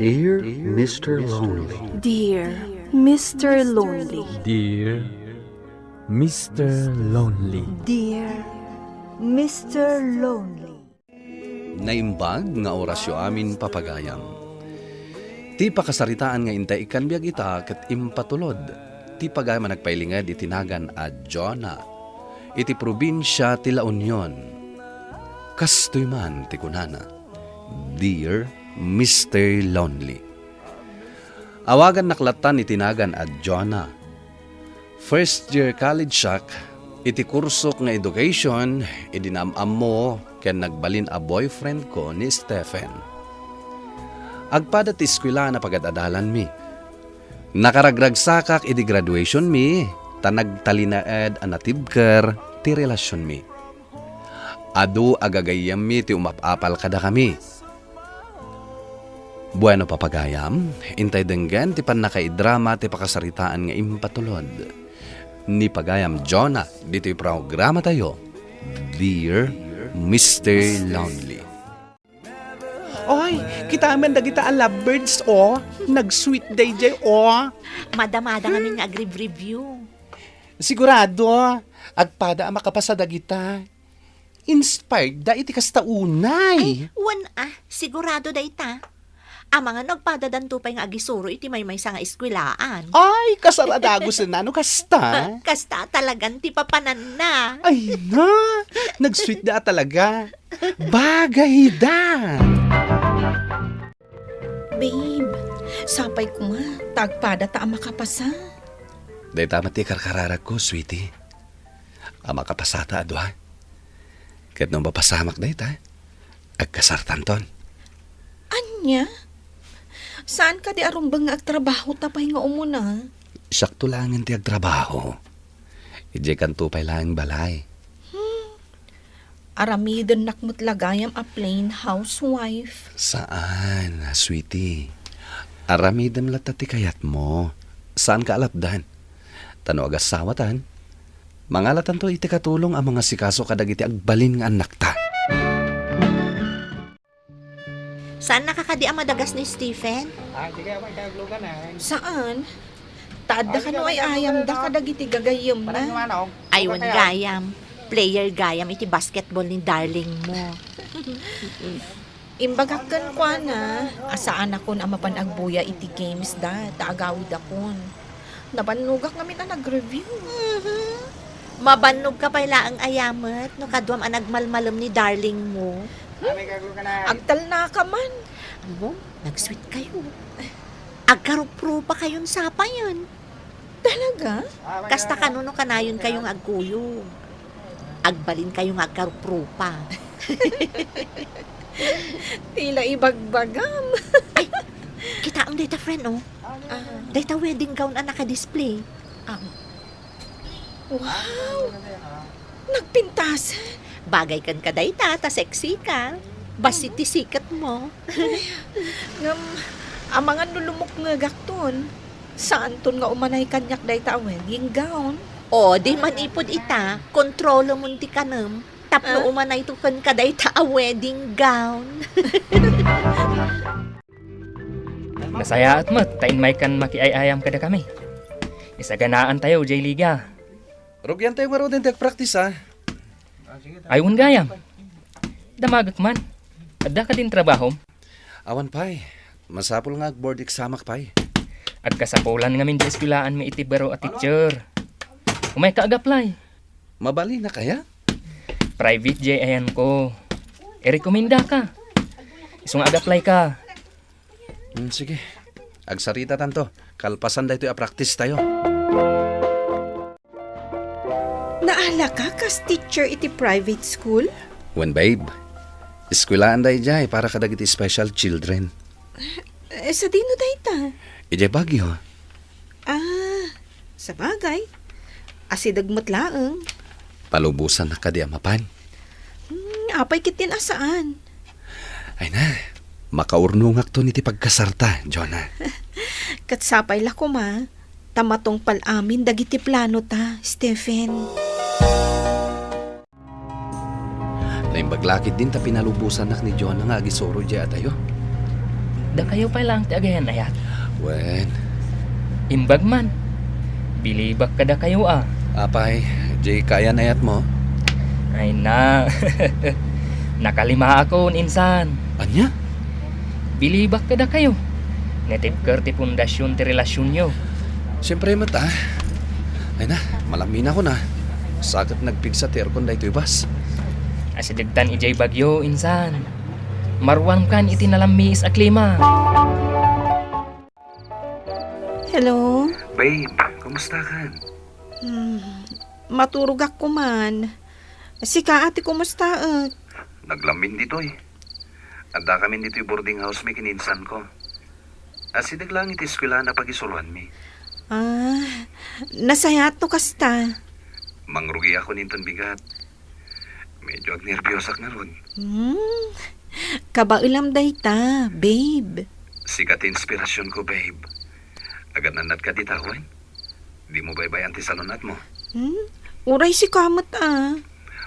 Dear Mr. Lonely. Dear Mr. Lonely. Dear Mr. Lonely. Dear Mr. Lonely. Naimbag nga orasyo amin papagayam. Ti pakasaritaan nga intay ikan biyag ita ket impatulod. Ti pagayam nagpailingad itinagan a Jonah. Iti probinsya ti La Union. Kastoy man ti kunana. Dear Mr. Lonely. Awagan naklatan itinagan a Jonah. First year college siya, iti kursok nga education, idinamam mo ken nagbalin a boyfriend ko ni Stephen. Agpada ti eskwela na pagadadalan mi. Nakaragragsakak iti graduation mi, tanagtalinaed a natibker ti relasyon mi. Adu agagayam mi ti umapapal kada kami. Bueno papagayam, intay denggan ti panakaidrama ti pakasaritaan nga impatulod. Ni pagayam Jonah, dito'y programa tayo. Dear Mr. Lonely. Oy, kita man dagita a lovebirds, oh. Nag-sweet day, jay, oh. Madamada namin nga agrib-review. Sigurado, agpada ang makapasa dagita. Inspired da iti kasta unay. Sigurado da ita. Ang mga nagpadadantupay nga agisuro iti may sa nga eskwelaan. Ay, kasaradagos na nano kasta. Kasta talagang ti papanan na. Ay na, nag-sweet da talaga. Bagay da. Babe, sapay ko nga, tagpada ta ang makapasa. Day tama ti karkararag ko, sweetie. Ang makapasata ado ha. Kat nung mapasamak day ta, agkasartan ton. Anya? Saan ka di arumbang nga agtrabaho tapay nga umuna? Sakto lang ang tiyag trabaho. Ije kan tupay lang balay. Aramidon nakmut lagayam a plain housewife. Saan, sweetie? Aramidam latati kayat mo. Saan ka alapdan? Tano agasawatan. Mga latan to iti katulong ang mga sikaso kadagiti agbalin nga anak ta. Saan nakakadi ang madagas ni Stephen? Saan? Taadda ka no ay ayam da kadagiti gagayom na. Aywan gayam. Player gayam iti basketball ni darling mo. Imbagakan kwa na, asaan akon ang mapanagbuya iti games da, taagawid akon. Nabanugak namin na nag-review. Mabanog ka pala ang ayamat no kadwam ang nagmalmalam ni darling mo. Agtal na ka man. Ano? Nag-sweet kayo. Agkarupro pa kayon sapayan. Talaga? Kasta kanuno kanayon kayong agkuyog. Agbalin kayong agkarupro pa. Tila ibagbagam. Kita ang data friend, oh. Data wedding gown ang naka-display. Wow! Nagpintasan. Bagay kan ka dayta, ta sexy ka. Basit ti sikat mo. Ngam, ang mga nulumok nga gakton. Saan ton nga umanay kanyak dayta a wedding gown? O, di man ipod ita, kontrolo mo ti kanam. Tapno umanay to kan ka dayta a wedding gown. Nasaya at mat, tain may kan makiayayam kada kami. Isaganaan tayo, J. Liga. Rugyan tayo maro din practice ha. Ayun gayam. Damagak man. Adda ka din trabaho. Awan pay. Masapol nga board examak pay. At kasapulan nga min di eskwelaan may itibaro at teacher. Umay ka ag-apply. Mabali na kaya? Private J ayan ko. I-recommenda ka. Isong ag-apply ka. Sige. Agsarita tanto. Kalpasan da ito practice tayo. Naala ka kas teacher iti private school? When babe. Eskwelaan da ijay para kadagiti special children. Sa dino dayta? Ijay bagyo. Sa bagay. Asidagmat laeng. Palubusan na kadi amapan. Apay kitin asaan? Ay na. Makaurnungak to niti pagkasarta, Jonah. Katsapay la ko ma. Tamatong palamin dagiti plano ta, Stephen. Naimbag lakit din ta pinalubusan nak ni Jonah nga agisoro jay atayo. Da kayo pa lang ti agayan ayat. Wen, Imbag man. Bilibak kada kayo apay, Jay, kaya na yat mo? Ay na. Nakalima ako insan. Anya? Bilibak kada kayo. Netipker ti pundasyon ti relasyon nyo. Siyempre mata. Ay na, malamin ako na. Sakit nagpigsa ti aircon da ito'y bas. Asidagtan ijay bagyo insan. Marwang kan itinalamis a klima. Hello? Babe, kumusta ka? Maturog ako man. Sika ate, kumusta? Naglamin dito eh. Anda kami dito boarding house may kininsan ko. Asidag lang iti eskwela na pag-isuluan mi. Nasaya to kasta. Mangrugi ako ninton bigat. Medyo agnervyosak na ron. Kabailam dayta, babe. Sikat inspirasyon ko, babe. Agad nanad ka ditawan. Di mo baybayan ti salonat mo. Uray si kamot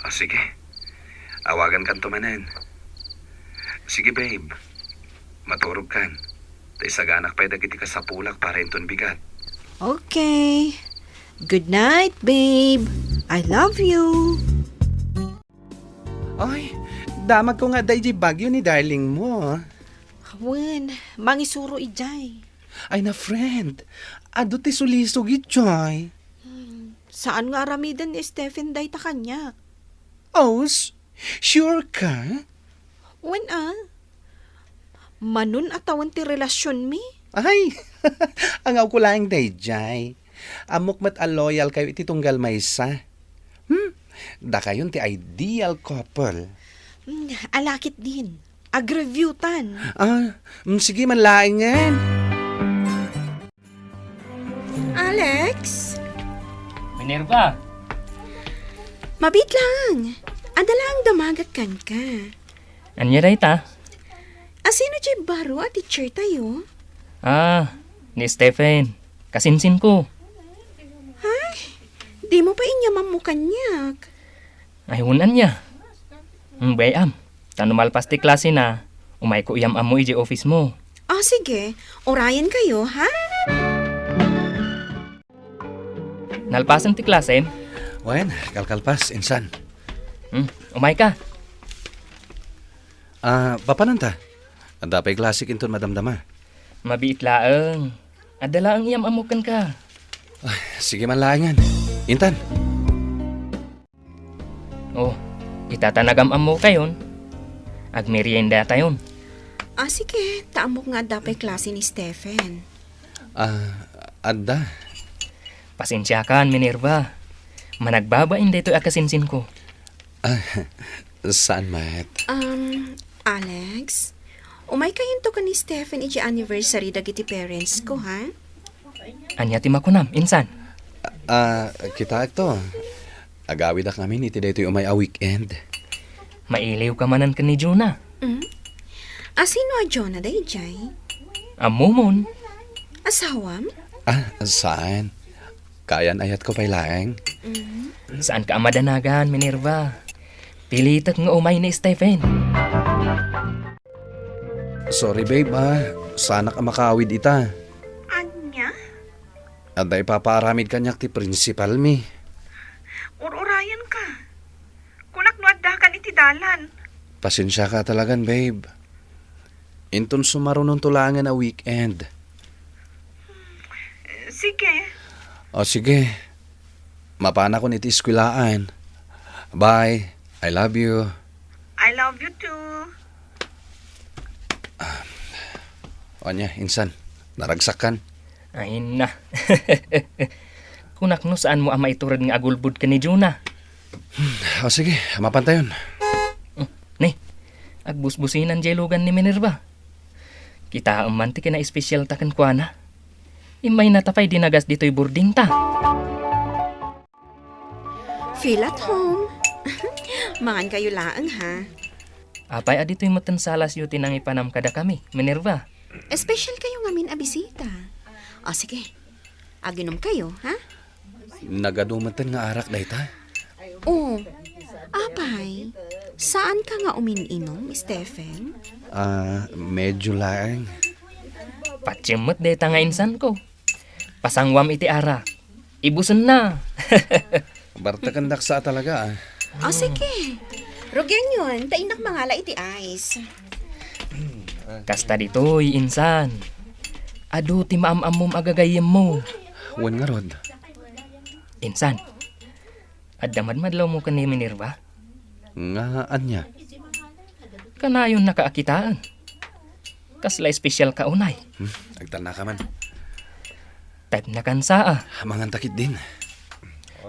O sige, awagan kan tumanen. Sige, babe. Maturog kan. Tay saganak pa'y dagiti ka sa pulak para inton bigat. Okay. Good night, babe. I love you. Ay, damag ko nga dayjay bagyo ni darling mo. Wen, mangisuro ijay. Ay na friend, ado ti sulisog itoy. Saan nga aramidan ni Stephen dayta kanya? Oh, sure ka? Wen Manun atawan ti relasyon mi? Ay, angaw ko lang dayjay. Amok mat a loyal kayo iti tunggal maysa. Da kayon ti ideal couple. Alakit din. Agrevyutan. Sige man laingan. Alex? Minerva, Mabit lang. Adala ang damagat kan ka. anya dayta? Asino jay baro at teacher tayo? Ni Stephen. Kasinsin ko. Di mo pa inya mamukanyak. Ayunan niya. Bayam. Tanumal pasti klase na. Umay ko iyam amo iji office mo. Sige. Orayan kayo, ha? Nalpasan ti klase. Wen, kalkalpas, insan. Umay ka. Papananta? Anda pa'y klasik inton madamdama. Mabiit laeng. Adala ang iyam amukan ka. Sige man laingan. Intan. Itatanagam amo kayon. Agmerienda tayon. Sige. Taamok nga dapay klase ni Stephen. Adda. Pasensya kan, Minerva. Managbabain dito akasinsin ko. Saan, Mat? Alex? Umay kayo to ka ni Stephen iti anniversary dagiti parents ko, ha? Anya ti makunam, insan. Kita ito. Agawid ak namin iti dito umay a weekend. Mailiw ka manan ka ni Jonah. Sino a Jonah day, Jay? Amumon. Asawam? Saan? Kayan ayat ko pa'y laeng. Saan ka amadanagan, Minerva? Pilitak nga umay ni Stephen. Sorry, babe, sana ka makawid ita. Anya? Adda ipaparamid kanyak ti principal mi. Urayan ka. Kunak no addakan iti dalan. Pasensya ka talagan, babe. Inton sumarunong tulangan a weekend. Sige. Sige. Mapana ko niti eskwelaan. Bye. I love you. I love you too. Anya, insan. Naragsakan. Ay na. Kunak no saan mo ama iturad nga agulbud ka ni Jonah. Sige. Mapantayon. Ni, agbusbusinan jay lugan ni Minerva. Kita man ti kina espesyal taken kwa na. Imay natapay dinagas dito'y boarding ta. Feel at home. Mangan kayo laang, ha? Apay adito'y matansalas yu tinang ipanam kada kami, Minerva. Special kayo ngamin a bisita. Sige. Aginom kayo, ha? Nagadumatan nga arak dayta. Apay. Saan ka nga umininom, Stephen? Medyo laeng. Patsimot de nga insan ko. Pasangwam iti ara. Ibuson na. Barta kandak sa talaga ah. O sige. Rugyan yun, tainak mangala iti ice. Kasta ditoy, insan. Adu ti maam-amom agagayem mo. Wan nga rod. Insan. Adamad-madlaw mo ka ni Minerva? Nga anya. Kanayon nakaakitaan. Kasla espesyal ka unay. Agtal na ka man. Type na kansa Mangan takit din.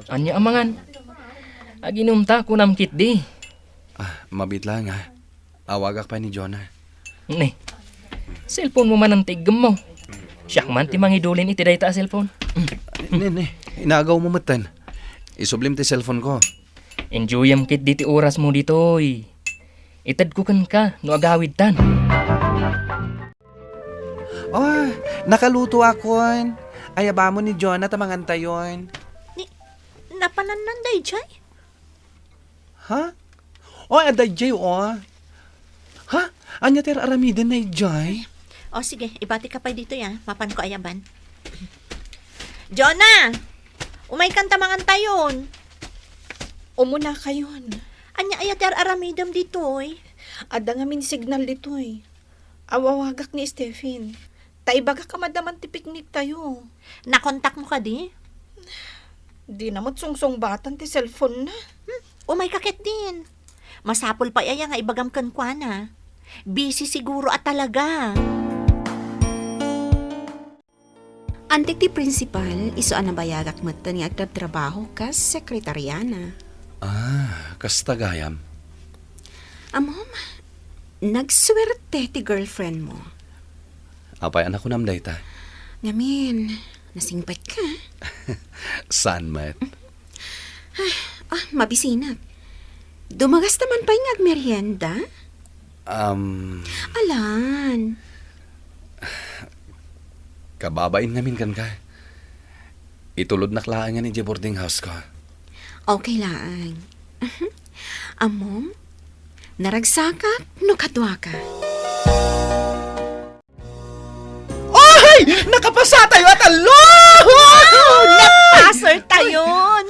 Anya amangan. Aginumta kunam kit di. Mabit lang ha. Awagak pa ni Jonah. Ne. Cellphone mo man ang tigam mo. Siyak man ti mangidulin iti dayta a cellphone. Ne. Inaagaw mo matan. Isublim ti cellphone ko. Enjoyam kit di ti oras mo ditoy. Itad ko kan ka no agawid tan. Oh, nakaluto ako. Ayaba mo ni Jonah tamangan tayon. Napanan day, Jay? Ha? Oh, aday Jay, oh. Ha? Anya ter aramiden na Jay? O sige, ibati ka pa dito ya. Mapan ko ayaban. Jonah! Umay kan tamangan tayon. Umuna kayon. Anya ayater aramidam dito eh. Ada nga min signal dito eh. Awawagak ni Stephen. Taibaga ka madaman ti picnic tayo. Nakontak mo ka di? Di naman sungsong batan ti cellphone na. Umay kakit din. Masapol pa iya nga ibagam kan kwa na. Busy siguro at talaga. Antik ti principal, iso anabayagak mata ni agtrabaho kas sekretaryana. Kasta gayam. Amom, nagswerte ti girlfriend mo. Apay anak ko nam dayta. Ngamin, nasingpat ka. Saan mat? Mabisinap. Dumagas naman pa yung agmerienda? Alan. Kababain namin kan ka. Itulod na klaan nga ni boarding house ko. Okay lang. Amom, naragsakak no kadwa ka. Ay! Nakapasa tayo at alo! Passer tayon!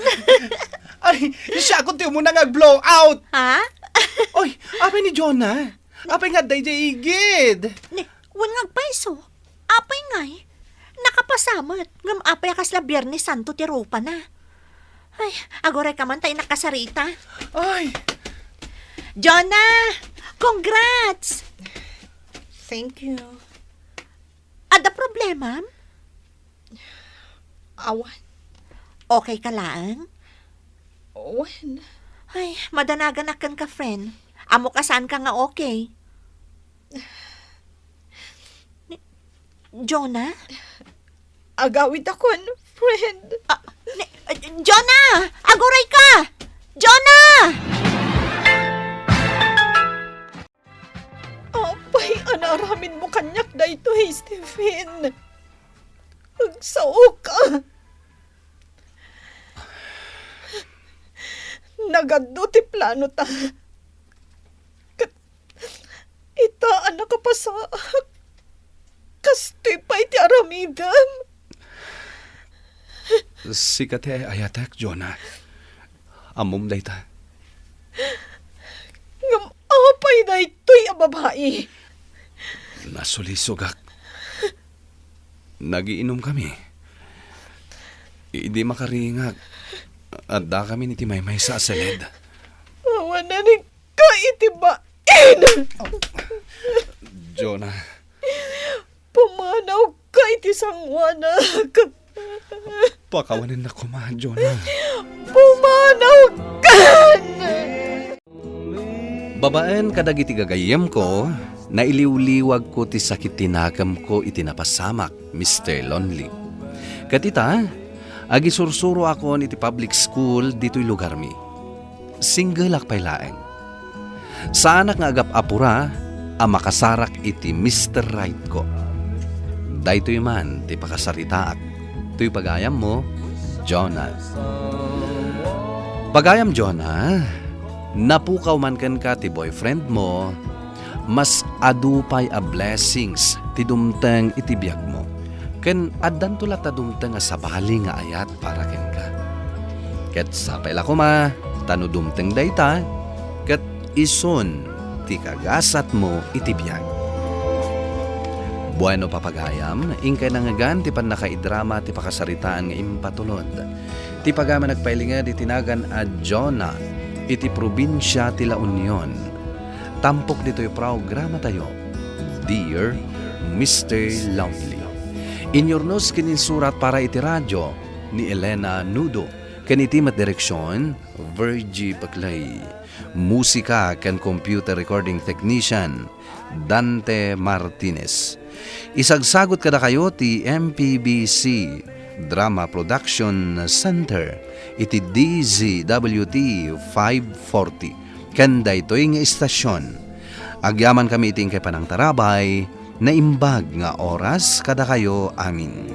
Ay, siya kung tiyo mo na blow out. Ha? Oy, apay ni Jonah. Apay nga day igid. Ne, wan ngagpaiso. Apay ngay. Nakapasamat. Ngam apay kasla Biyernes Santo ti ropa na. Ay, agoray ka man tayo nakasarita. Ay, Jonah! Congrats! Thank you. Ada problema? Awan. Okay ka lang? Awan. Ay, madanagan akan ka, friend. Amo kasan ka nga okay. Jonah? Agawid ako, friend. Jonah! Agoray ka! Jonah! Apay, anaramin mo kanyak na ito, hey, Stephen. Agsao ka. Nagaddo ti plano ta. Ita, anak ka pa sa... Kastoy pa iti aramidam. Sikate ayatek, Jonah. Amom dayta. Ngam apay na ito'y ababae. Nasulisugak. Nagiinom kami. Hindi makaringag. At da kami ni Timaymay sa asalid. Awan na rin ka itibain. Jonah, Pumanaw ka iti sangwanak. pakawanan na ko ma, Jonah. Pumanaw ka. Babaan kadagiti gagayem ko, nailiwliwag ko ti sakit tinakam ko itinapasamak, Mr. Lonely. Katita, agisursuro ako iti public school dito'y lugar mi. Single akpay laeng. Saanak nga agap apura, makasarak iti Mr. Right ko. Daytoy man, ti pakasaritaak. To'y pagayam mo, Jonah. Pagayam, Jonah, napukaw man kan ka ti boyfriend mo, mas adupay a blessings ti dumteng iti biyag mo. Ken addan tula ta dumteng nga sabali nga ayat para ken ka. Ket sapay la kuma, tano dumteng dayta, ket ison ti kagasat mo iti biyag. Bueno papagayam, ingkay nangagan ti pan nakaidrama ti pakasaritaan nga impatulod. Ti pagama nagpailingad itinagan a Jonah, iti probinsya ti La Union. Tampok dito'y programa tayo, Dear Mr. Lonely. Inyornos kininsurat para iti radyo ni Elena Nudo. Kanitimat direksyon, Virgie Baclay. Musika kan computer recording technician, Dante Martinez. Isagsagot kada kayo ti MPBC Drama Production Center iti DZWT 540 kanda ito'y nga istasyon. Agyaman kami iting kay panang tarabay na imbag nga oras kada kayo amin.